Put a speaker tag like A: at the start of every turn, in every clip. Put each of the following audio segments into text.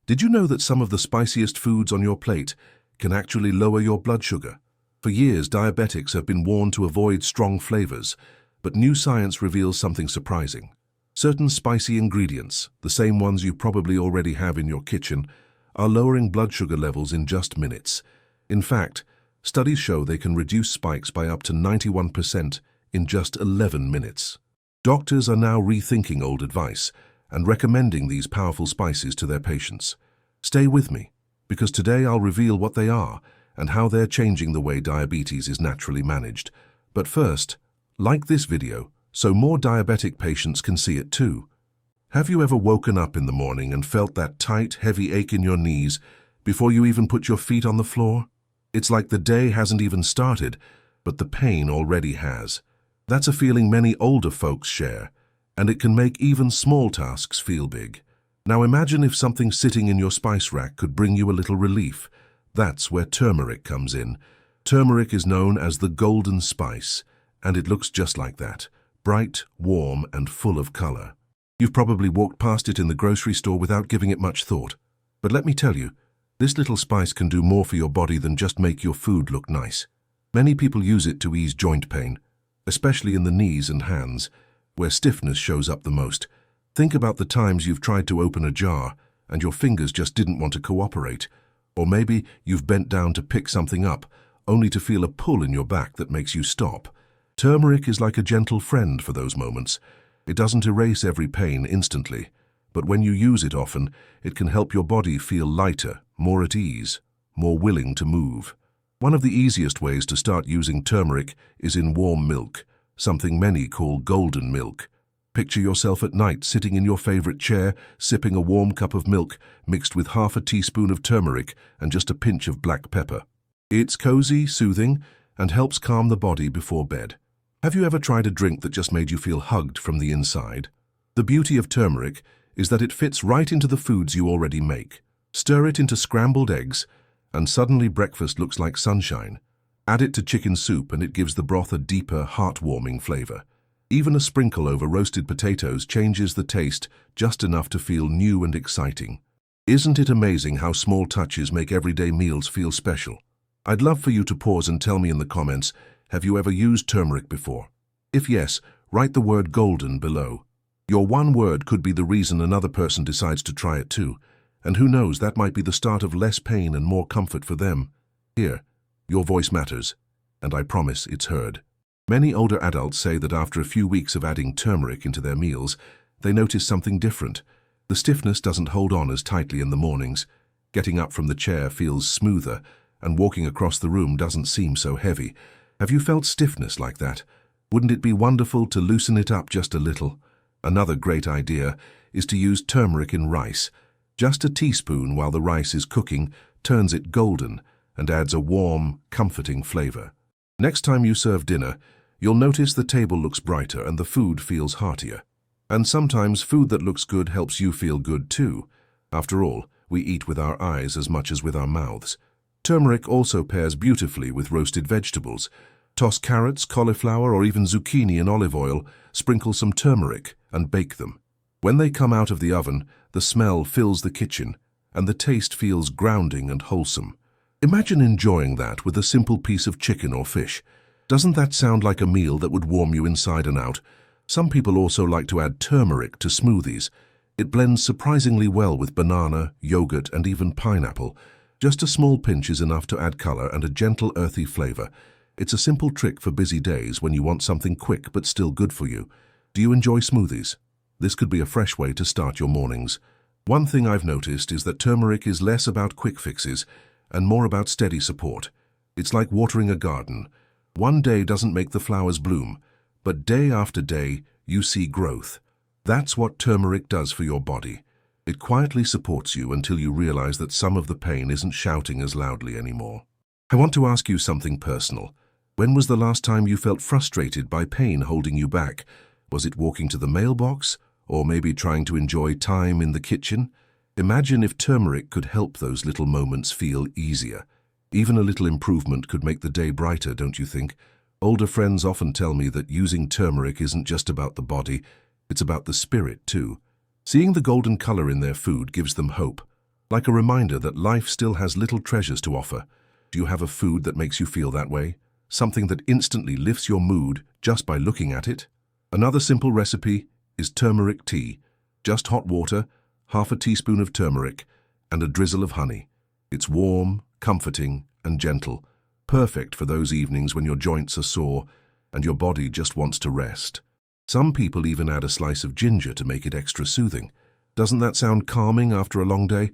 A: Did you know that some of the spiciest foods on your plate can actually lower your blood sugar? For years, diabetics have been warned to avoid strong flavors, but new science reveals something surprising. Certain spicy ingredients, the same ones you probably already have in your kitchen, are lowering blood sugar levels in just minutes. In fact, studies show they can reduce spikes by up to 91% in just 11 minutes. Doctors are now rethinking old advice and recommending these powerful spices to their patients. Stay with me, because today I'll reveal what they are and how they're changing the way diabetes is naturally managed. But first, like this video so more diabetic patients can see it too. Have you ever woken up in the morning and felt that tight, heavy ache in your knees before you even put your feet on the floor? It's like the day hasn't even started, but the pain already has. That's a feeling many older folks share, and it can make even small tasks feel big. Now imagine if something sitting in your spice rack could bring you a little relief. That's where turmeric comes in. Turmeric is known as the golden spice, and it looks just like that, bright, warm, and full of color. You've probably walked past it in the grocery store without giving it much thought. But let me tell you, this little spice can do more for your body than just make your food look nice. Many people use it to ease joint pain, especially in the knees and hands, where stiffness shows up the most. Think about the times you've tried to open a jar and your fingers just didn't want to cooperate. Or maybe you've bent down to pick something up, only to feel a pull in your back that makes you stop. Turmeric is like a gentle friend for those moments. It doesn't erase every pain instantly, but when you use it often, it can help your body feel lighter, more at ease, more willing to move. One of the easiest ways to start using turmeric is in warm milk, something many call golden milk. Picture yourself at night sitting in your favorite chair, sipping a warm cup of milk mixed with half a teaspoon of turmeric and just a pinch of black pepper. It's cozy, soothing, and helps calm the body before bed. Have you ever tried a drink that just made you feel hugged from the inside? The beauty of turmeric is that it fits right into the foods you already make. Stir it into scrambled eggs, and suddenly breakfast looks like sunshine. Add it to chicken soup and it gives the broth a deeper, heart-warming flavor. Even a sprinkle over roasted potatoes changes the taste just enough to feel new and exciting. Isn't it amazing how small touches make everyday meals feel special? I'd love for you to pause and tell me in the comments, have you ever used turmeric before? If yes, write the word golden below. Your one word could be the reason another person decides to try it too. And who knows, that might be the start of less pain and more comfort for them. Here, your voice matters, and I promise it's heard. Many older adults say that after a few weeks of adding turmeric into their meals, they notice something different. The stiffness doesn't hold on as tightly in the mornings. Getting up from the chair feels smoother, and walking across the room doesn't seem so heavy. Have you felt stiffness like that? Wouldn't it be wonderful to loosen it up just a little? Another great idea is to use turmeric in rice. Just a teaspoon while the rice is cooking turns it golden and adds a warm, comforting flavor. Next time you serve dinner, you'll notice the table looks brighter and the food feels heartier. And sometimes food that looks good helps you feel good too. After all, we eat with our eyes as much as with our mouths. Turmeric also pairs beautifully with roasted vegetables. Toss carrots, cauliflower, or even zucchini in olive oil, sprinkle some turmeric, and bake them. When they come out of the oven, the smell fills the kitchen, and the taste feels grounding and wholesome. Imagine enjoying that with a simple piece of chicken or fish. Doesn't that sound like a meal that would warm you inside and out? Some people also like to add turmeric to smoothies. It blends surprisingly well with banana, yogurt, and even pineapple. Just a small pinch is enough to add color and a gentle, earthy flavor. It's a simple trick for busy days when you want something quick but still good for you. Do you enjoy smoothies? This could be a fresh way to start your mornings. One thing I've noticed is that turmeric is less about quick fixes and more about steady support. It's like watering a garden. One day doesn't make the flowers bloom, but day after day you see growth. That's what turmeric does for your body. It quietly supports you until you realize that some of the pain isn't shouting as loudly anymore. I want to ask you something personal. When was the last time you felt frustrated by pain holding you back? Was it walking to the mailbox? Or maybe trying to enjoy time in the kitchen? Imagine if turmeric could help those little moments feel easier. Even a little improvement could make the day brighter, don't you think? Older friends often tell me that using turmeric isn't just about the body, it's about the spirit too. Seeing the golden color in their food gives them hope. like a reminder that life still has little treasures to offer. Do you have a food that makes you feel that way? Something that instantly lifts your mood just by looking at it? Another simple recipe is turmeric tea. Just hot water, half a teaspoon of turmeric, and a drizzle of honey. It's warm, comforting, and gentle, perfect for those evenings when your joints are sore and your body just wants to rest. Some people even add a slice of ginger to make it extra soothing. Doesn't that sound calming after a long day?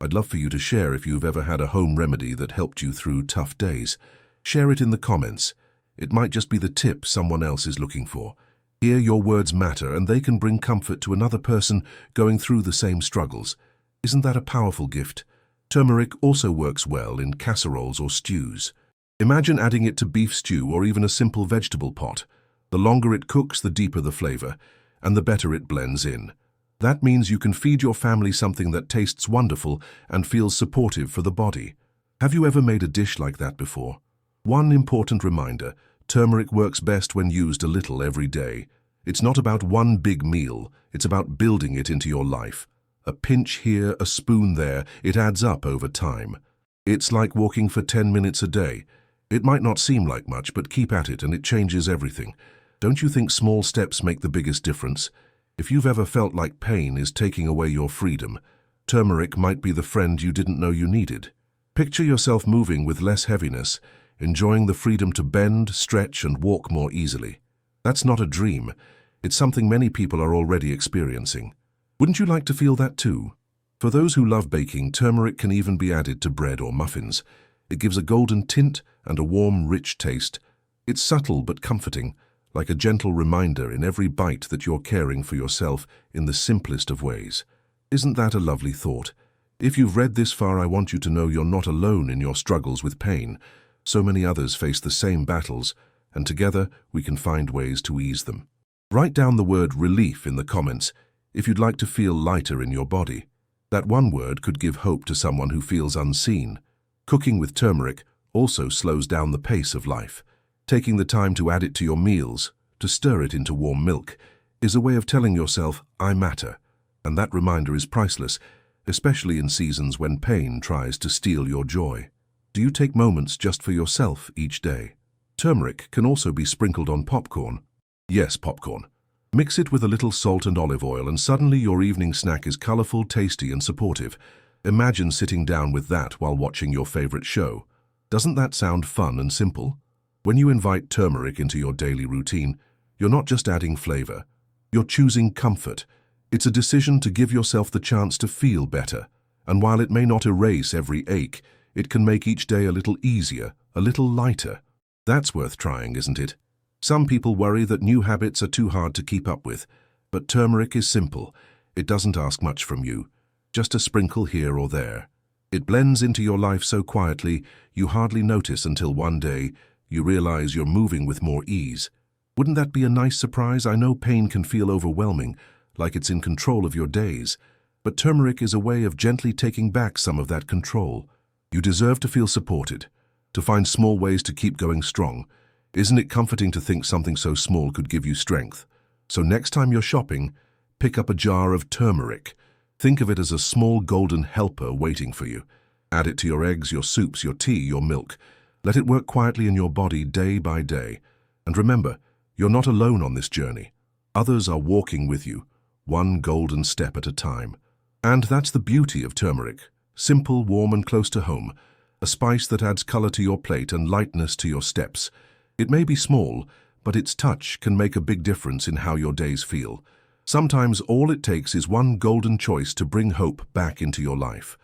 A: I'd love for you to share if you've ever had a home remedy that helped you through tough days. Share it in the comments. It might just be the tip someone else is looking for. Here, your words matter, and they can bring comfort to another person going through the same struggles. Isn't that a powerful gift? Turmeric also works well in casseroles or stews. Imagine adding it to beef stew or even a simple vegetable pot. The longer it cooks, the deeper the flavor, and the better it blends in. That means you can feed your family something that tastes wonderful and feels supportive for the body. Have you ever made a dish like that before? One important reminder: turmeric works best when used a little every day. It's not about one big meal, it's about building it into your life. A pinch here, a spoon there, it adds up over time. It's like walking for 10 minutes a day. It might not seem like much, but keep at it and it changes everything. Don't you think small steps make the biggest difference? If you've ever felt like pain is taking away your freedom, turmeric might be the friend you didn't know you needed. Picture yourself moving with less heaviness, enjoying the freedom to bend, stretch, and walk more easily. That's not a dream. It's something many people are already experiencing. Wouldn't you like to feel that too? For those who love baking, turmeric can even be added to bread or muffins. It gives a golden tint and a warm, rich taste. It's subtle but comforting, like a gentle reminder in every bite that you're caring for yourself in the simplest of ways. Isn't that a lovely thought? If you've read this far, I want you to know you're not alone in your struggles with pain. So many others face the same battles, and together we can find ways to ease them. Write down the word relief in the comments if you'd like to feel lighter in your body. That one word could give hope to someone who feels unseen. Cooking with turmeric also slows down the pace of life. Taking the time to add it to your meals, to stir it into warm milk, is a way of telling yourself, I matter. And that reminder is priceless, especially in seasons when pain tries to steal your joy. Do you take moments just for yourself each day? Turmeric can also be sprinkled on popcorn. Yes, popcorn. Mix it with a little salt and olive oil, and suddenly your evening snack is colorful, tasty, and supportive. Imagine sitting down with that while watching your favorite show. Doesn't that sound fun and simple? When you invite turmeric into your daily routine, you're not just adding flavor. You're choosing comfort. It's a decision to give yourself the chance to feel better. And while it may not erase every ache, it can make each day a little easier, a little lighter. That's worth trying, isn't it? Some people worry that new habits are too hard to keep up with, but turmeric is simple. It doesn't ask much from you, just a sprinkle here or there. It blends into your life so quietly, you hardly notice until one day you realize you're moving with more ease. Wouldn't that be a nice surprise? I know pain can feel overwhelming, like it's in control of your days, but turmeric is a way of gently taking back some of that control. You deserve to feel supported, to find small ways to keep going strong. Isn't it comforting to think something so small could give you strength? So next time you're shopping, pick up a jar of turmeric. Think of it as a small golden helper waiting for you. Add it to your eggs, your soups, your tea, your milk. Let it work quietly in your body day by day. And remember, you're not alone on this journey. Others are walking with you, one golden step at a time. And that's the beauty of turmeric. Simple, warm, and close to home. A spice that adds color to your plate and lightness to your steps. It may be small, but its touch can make a big difference in how your days feel. Sometimes all it takes is one golden choice to bring hope back into your life.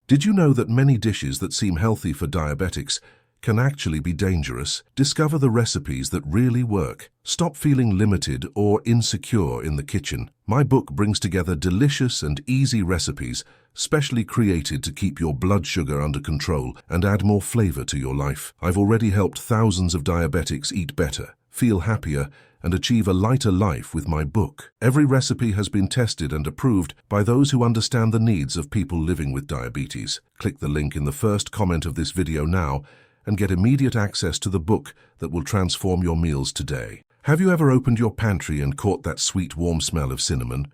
A: Did you know that many dishes that seem healthy for diabetics can actually be dangerous? Discover the recipes that really work. Stop feeling limited or insecure in the kitchen. My book brings together delicious and easy recipes, specially created to keep your blood sugar under control and add more flavor to your life. I've already helped thousands of diabetics eat better, feel happier, and achieve a lighter life with my book. Every recipe has been tested and approved by those who understand the needs of people living with diabetes. Click the link in the first comment of this video now and get immediate access to the book that will transform your meals today. Have you ever opened your pantry and caught that sweet, warm smell of cinnamon?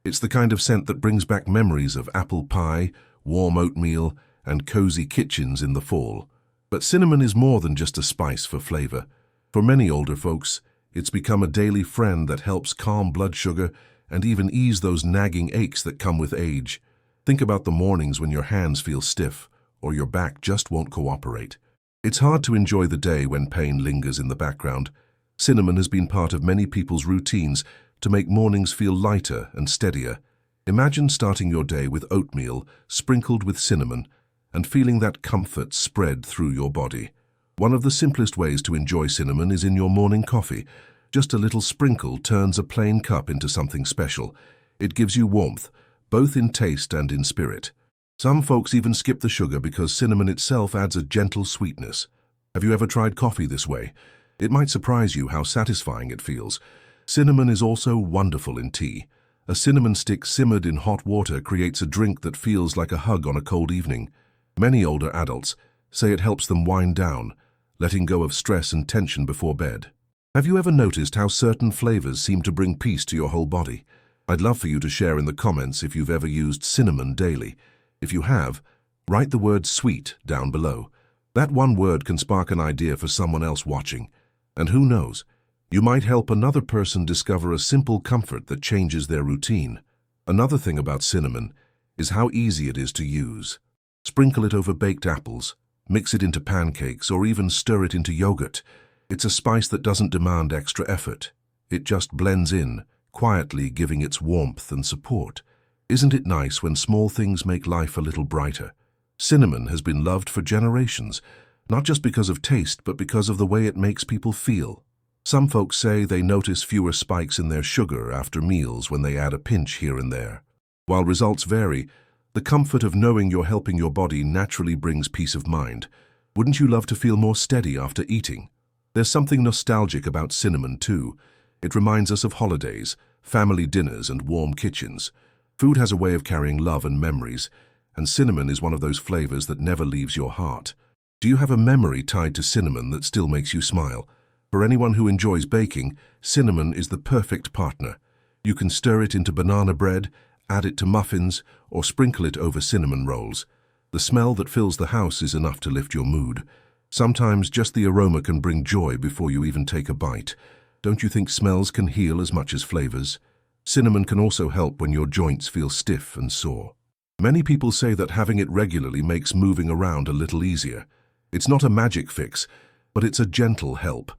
A: It's the kind of scent that brings back memories of apple pie warm oatmeal, and cozy kitchens in the fall. But cinnamon is more than just a spice for flavor. For many older folks, it's become a daily friend that helps calm blood sugar and even ease those nagging aches that come with age. Think about the mornings when your hands feel stiff or your back just won't cooperate. It's hard to enjoy the day when pain lingers in the background. Cinnamon has been part of many people's routines to make mornings feel lighter and steadier. Imagine starting your day with oatmeal sprinkled with cinnamon and feeling that comfort spread through your body. One of the simplest ways to enjoy cinnamon is in your morning coffee. Just a little sprinkle turns a plain cup into something special. It gives you warmth, both in taste and in spirit. Some folks even skip the sugar because cinnamon itself adds a gentle sweetness. Have you ever tried coffee this way? It might surprise you how satisfying it feels. Cinnamon is also wonderful in tea. A cinnamon stick simmered in hot water creates a drink that feels like a hug on a cold evening. Many older adults say it helps them wind down, letting go of stress and tension before bed. Have you ever noticed how certain flavors seem to bring peace to your whole body? I'd love for you to share in the comments if you've ever used cinnamon daily. If you have, write the word sweet down below. That one word can spark an idea for someone else watching. And who knows, you might help another person discover a simple comfort that changes their routine. Another thing about cinnamon is how easy it is to use. Sprinkle it over baked apples, mix it into pancakes, or even stir it into yogurt. It's a spice that doesn't demand extra effort. It just blends in, quietly giving its warmth and support. Isn't it nice when small things make life a little brighter? Cinnamon has been loved for generations, not just because of taste, but because of the way it makes people feel. Some folks say they notice fewer spikes in their sugar after meals when they add a pinch here and there. While results vary, the comfort of knowing you're helping your body naturally brings peace of mind. Wouldn't you love to feel more steady after eating? There's something nostalgic about cinnamon too. It reminds us of holidays, family dinners, and warm kitchens. Food has a way of carrying love and memories, and cinnamon is one of those flavors that never leaves your heart. Do you have a memory tied to cinnamon that still makes you smile? For anyone who enjoys baking, cinnamon is the perfect partner. You can stir it into banana bread, add it to muffins, or sprinkle it over cinnamon rolls. The smell that fills the house is enough to lift your mood. Sometimes just the aroma can bring joy before you even take a bite. Don't you think smells can heal as much as flavors? Cinnamon can also help when your joints feel stiff and sore. Many people say that having it regularly makes moving around a little easier. It's not a magic fix, but it's a gentle help,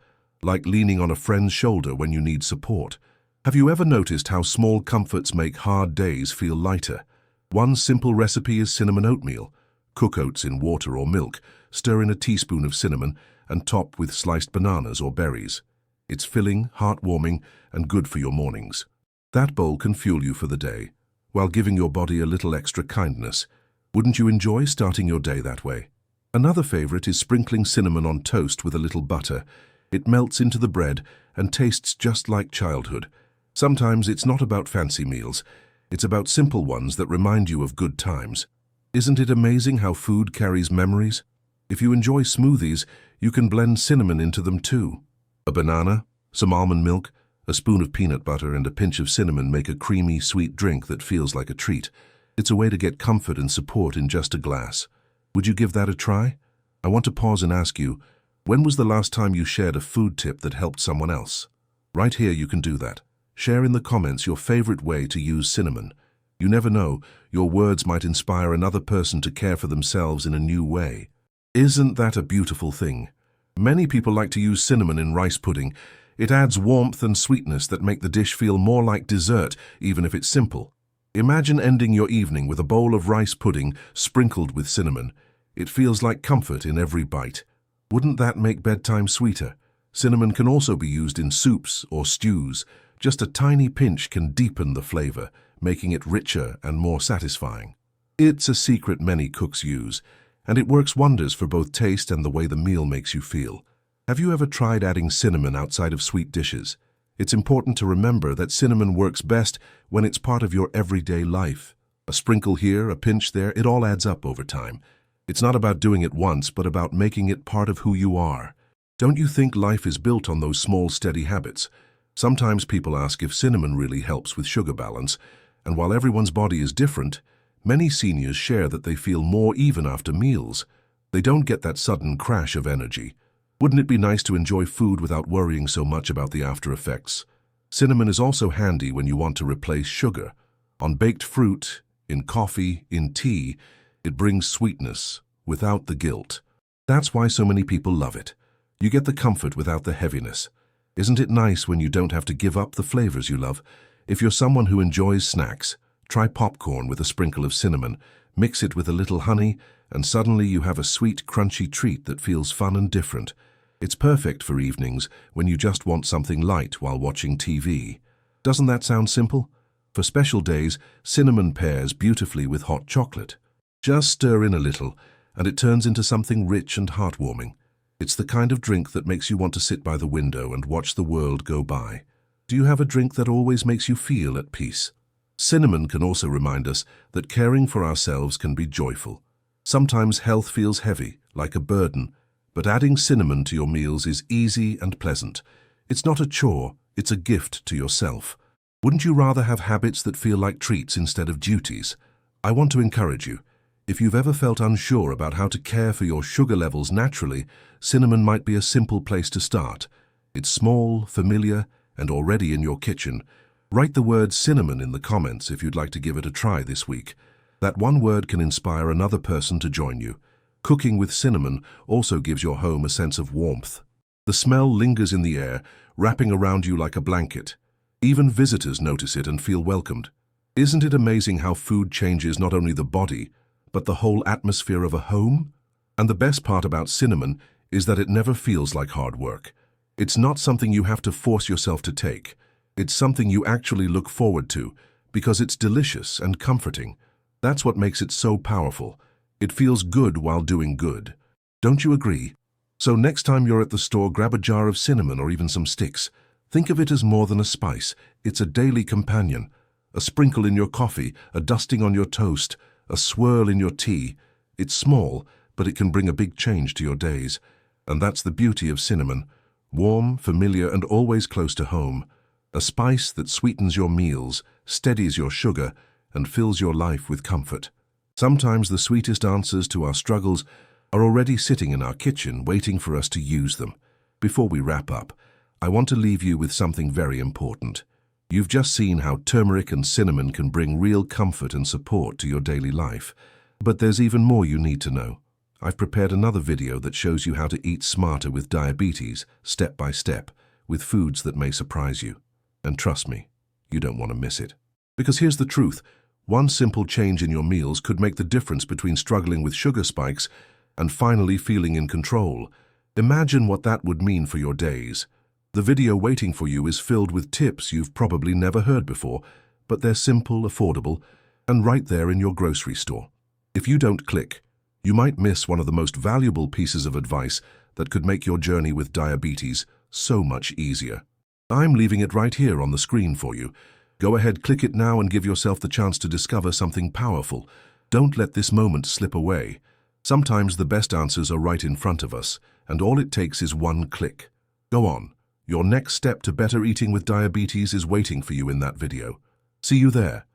A: like leaning on a friend's shoulder when you need support. Have you ever noticed how small comforts make hard days feel lighter? One simple recipe is cinnamon oatmeal. Cook oats in water or milk, stir in a teaspoon of cinnamon, and top with sliced bananas or berries. It's filling, heartwarming, and good for your mornings. That bowl can fuel you for the day, while giving your body a little extra kindness. Wouldn't you enjoy starting your day that way? Another favorite is sprinkling cinnamon on toast with a little butter. It melts into the bread and tastes just like childhood. Sometimes it's not about fancy meals. It's about simple ones that remind you of good times. Isn't it amazing how food carries memories? If you enjoy smoothies, you can blend cinnamon into them too. A banana, some almond milk, a spoon of peanut butter, and a pinch of cinnamon make a creamy, sweet drink that feels like a treat. It's a way to get comfort and support in just a glass. Would you give that a try? I want to pause and ask you, when was the last time you shared a food tip that helped someone else? Right here you can do that. Share in the comments your favorite way to use cinnamon. You never know, your words might inspire another person to care for themselves in a new way. Isn't that a beautiful thing? Many people like to use cinnamon in rice pudding. It adds warmth and sweetness that make the dish feel more like dessert, even if it's simple. Imagine ending your evening with a bowl of rice pudding sprinkled with cinnamon. It feels like comfort in every bite. Wouldn't that make bedtime sweeter? Cinnamon can also be used in soups or stews. Just a tiny pinch can deepen the flavor, making it richer and more satisfying. It's a secret many cooks use, and it works wonders for both taste and the way the meal makes you feel. Have you ever tried adding cinnamon outside of sweet dishes? It's important to remember that cinnamon works best when it's part of your everyday life. A sprinkle here, a pinch there, it all adds up over time. It's not about doing it once, but about making it part of who you are. Don't you think life is built on those small, steady habits? Sometimes people ask if cinnamon really helps with sugar balance, and while everyone's body is different, Many seniors share that they feel more even after meals. They don't get that sudden crash of energy. Wouldn't it be nice to enjoy food without worrying so much about the after effects? Cinnamon is also handy when you want to replace sugar. On baked fruit, in coffee, in tea, it brings sweetness without the guilt. That's why so many people love it. You get the comfort without the heaviness. Isn't it nice when you don't have to give up the flavors you love? If you're someone who enjoys snacks, try popcorn with a sprinkle of cinnamon, mix it with a little honey, and suddenly you have a sweet, crunchy treat that feels fun and different. It's perfect for evenings when you just want something light while watching TV. Doesn't that sound simple? For special days, cinnamon pairs beautifully with hot chocolate. Just stir in a little, and it turns into something rich and heartwarming. It's the kind of drink that makes you want to sit by the window and watch the world go by. Do you have a drink that always makes you feel at peace? Cinnamon can also remind us that caring for ourselves can be joyful. Sometimes health feels heavy, like a burden, but adding cinnamon to your meals is easy and pleasant. It's not a chore, it's a gift to yourself. Wouldn't you rather have habits that feel like treats instead of duties? I want to encourage you. If you've ever felt unsure about how to care for your sugar levels naturally, cinnamon might be a simple place to start. It's small, familiar, and already in your kitchen. Write the word cinnamon in the comments if you'd like to give it a try this week. That one word can inspire another person to join you. Cooking with cinnamon also gives your home a sense of warmth. The smell lingers in the air, wrapping around you like a blanket. Even visitors notice it and feel welcomed. Isn't it amazing how food changes not only the body, but the whole atmosphere of a home? And the best part about cinnamon is that it never feels like hard work. It's not something you have to force yourself to take. It's something you actually look forward to, because it's delicious and comforting. That's what makes it so powerful. It feels good while doing good. Don't you agree? So next time you're at the store, grab a jar of cinnamon or even some sticks. Think of it as more than a spice. It's a daily companion. A sprinkle in your coffee, a dusting on your toast, a swirl in your tea. It's small, but it can bring a big change to your days. And that's the beauty of cinnamon. Warm, familiar, and always close to home. A spice that sweetens your meals, steadies your sugar, and fills your life with comfort. Sometimes the sweetest answers to our struggles are already sitting in our kitchen, waiting for us to use them. Before we wrap up, I want to leave you with something very important. You've just seen how turmeric and cinnamon can bring real comfort and support to your daily life. But there's even more you need to know. I've prepared another video that shows you how to eat smarter with diabetes, step by step, with foods that may surprise you. And trust me, you don't want to miss it. Because here's the truth. One simple change in your meals could make the difference between struggling with sugar spikes and finally feeling in control. Imagine what that would mean for your days. The video waiting for you is filled with tips you've probably never heard before, but they're simple, affordable, and right there in your grocery store. If you don't click, you might miss one of the most valuable pieces of advice that could make your journey with diabetes so much easier. I'm leaving it right here on the screen for you. Go ahead, click it now and give yourself the chance to discover something powerful. Don't let this moment slip away. Sometimes the best answers are right in front of us, and all it takes is one click. Go on. Your next step to better eating with diabetes is waiting for you in that video. See you there.